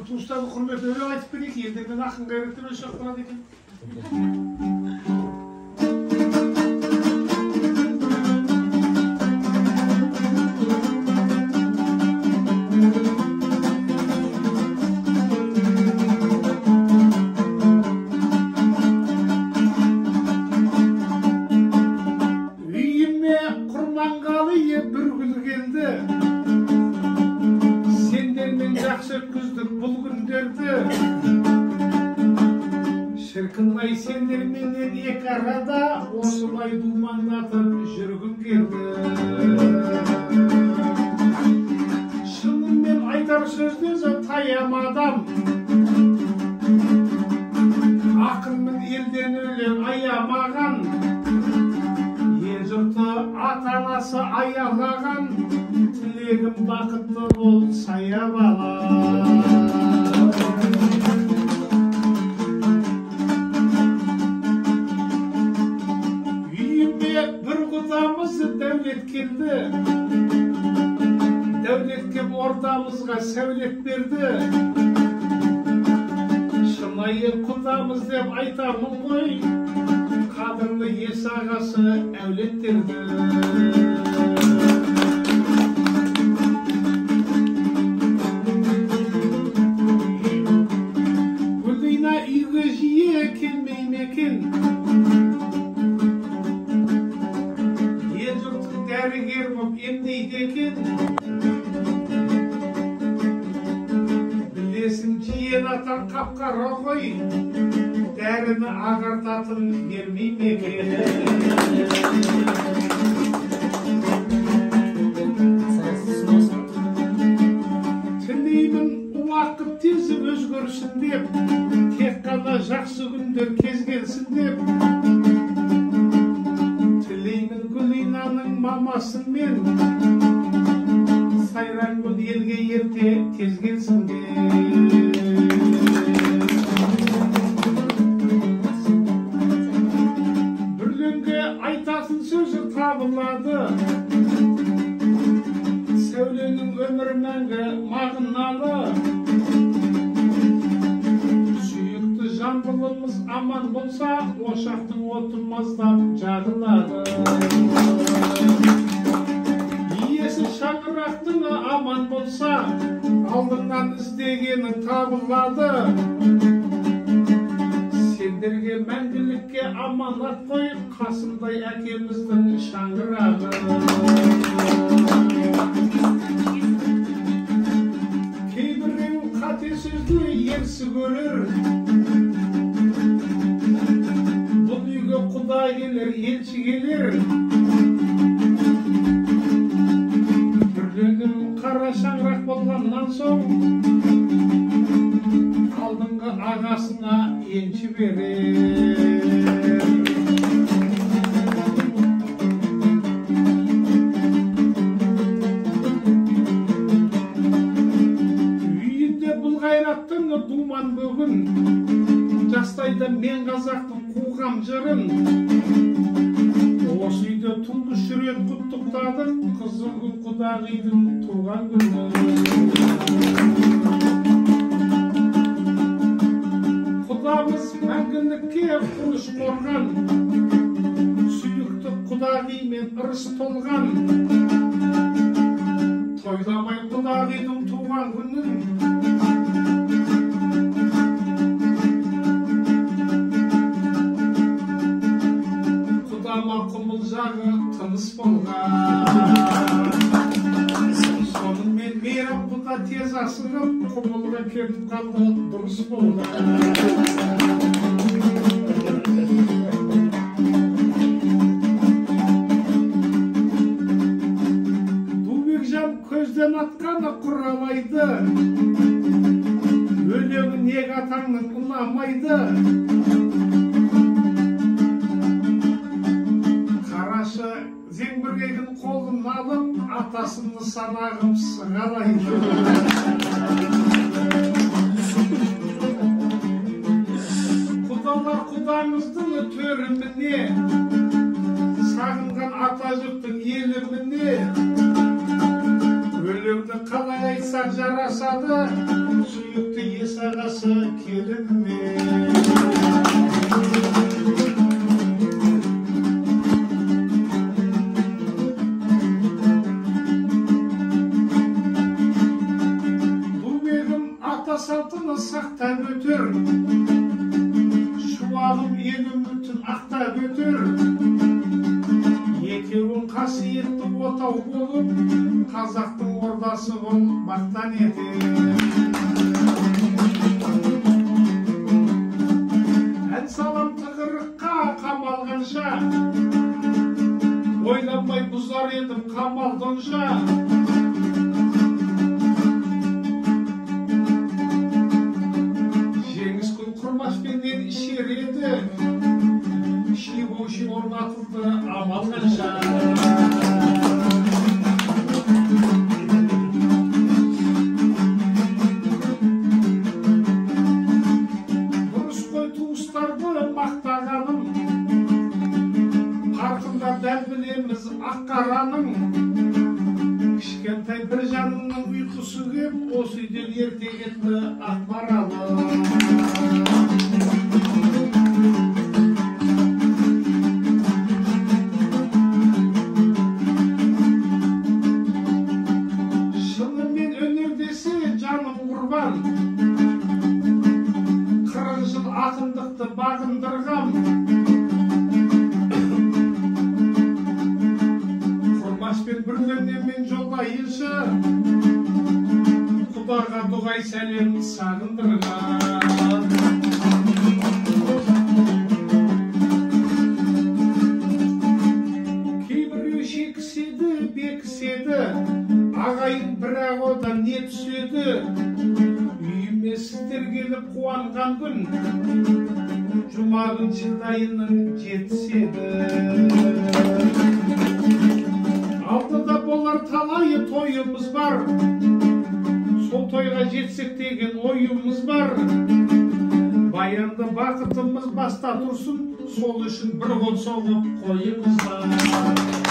Туыстарды құрмет өлең айтып берейік, елдерден ақын қайраттар өшек болады екен. Үйіме құрманғалы бір күн келді, сендермен жақсы өткіздік бұл күндерді. Шіркін-ай, сендерменен екі арада осылай думандатып жүргім келді. Шынымен айтар сөзден таямадам, ақынмын елден өлең аямаған, ел жұрты ата-анасы аялаған, тілегім бақытты бол сая бала. Үйіме бір құдамыз дәулет келді, дәулет кеп ортамызға сәулет берді. Шынайы құдамыз деп айтамын ғой, қадірлі ес ағасы әулеттерді. Гүлдейна үйге жиі келмей мекен, ел жұртын дәрігер боп емдейді екен. Білесің, жиен атан қап-қара ғой, дәріні ағартатын бермей мекен. Тілеймін уақыт тез өзгерсін деп, тек қана жақсы күндер кез келсін деп. Тілеймін Гүлинаның мамасын мен, Сайрангүл елге ерте тез келсін деп. Бүрленге айтатын сөзі табылады, сәуленің өмір мәңгі мағыналы. Сүйікті жамбылымыз аман болса, ошақтың оты маздап жағылады. Иесі шаңырақтың аман болса, алдыңнан іздегені табылады. Сендерге мәңгілікке аманат қойып, қасымдай әкеміздің шаңырағы. Кейбіреу қате сөзді ерсі көрер, бұл үйге құда келер, елші келер. Бүрленім қара шаңырақ болғаннан соң, алдыңғы ағасына енші берер. Үйінде бұл қайраттың думан бөгін, жастайда мен қазақтың қуғам жырын. Осы үйде тұңғыш рет құттықтадық, Қызылгүл құдағидың туған күні. Құдамыз мәңгілікке құрыш қорған, сүйікті құдағимен ырыс толған. Тойламай құдағидың туған күнін, құдама құмылжағы тыныс болған. Сонымен мейрам құда тез асығып, құмылға кетіп қалды, дұрыс болған. Дубекжан көзден атқаны құралайды, өлеңі нег атаңның ұнамайды. Қарашы зеңбіргегін қолын алып, атасыны санағым сығалайды. Құдалар құдаңыздың төріміне, сағынған ата жұрттың еліміне. Өлеңді қалай айтсақ жарасады, сүйікті салтыны сақтап өтер, шуағым ел үмітін ақтап өтер. Екеуін қасиетті отау болып, қазақтың ордасы болып мақтан етер. Ән салам тығырыққа қамалғанша, ойланбай бұзар едім қамалдонша. Жеңіс күн құрмашпенен ішер еді, ши орнатылды амал қанша. Дұрыс қой туыстарды мақтағаным, қарқында дәл білеміз аққараның. Кішкентай бір жанымның ұйқысы кеп, осы үйден ерте кетті ақмаралы. Шынымен өнер десе жаным құрбан, 40 жыл ақындықты бағындырғам. Құрмашпен бүргеннен жолдайыншы, Құдаға дұғай сәлем сағындырған. Кейбіреу шекіседі, бекіседі, ағайын бірақ одан не түседі. Үйіме сіздер келіп қуанған күн, жұма күн жылдайының жетіседі. Алдыда болар талайы тойымыз бар, сол тойға жетсек деген ойымыз бар. Баянды бақытымыз баста тұрсын, сол үшін бір қол соғып қойымыз бар.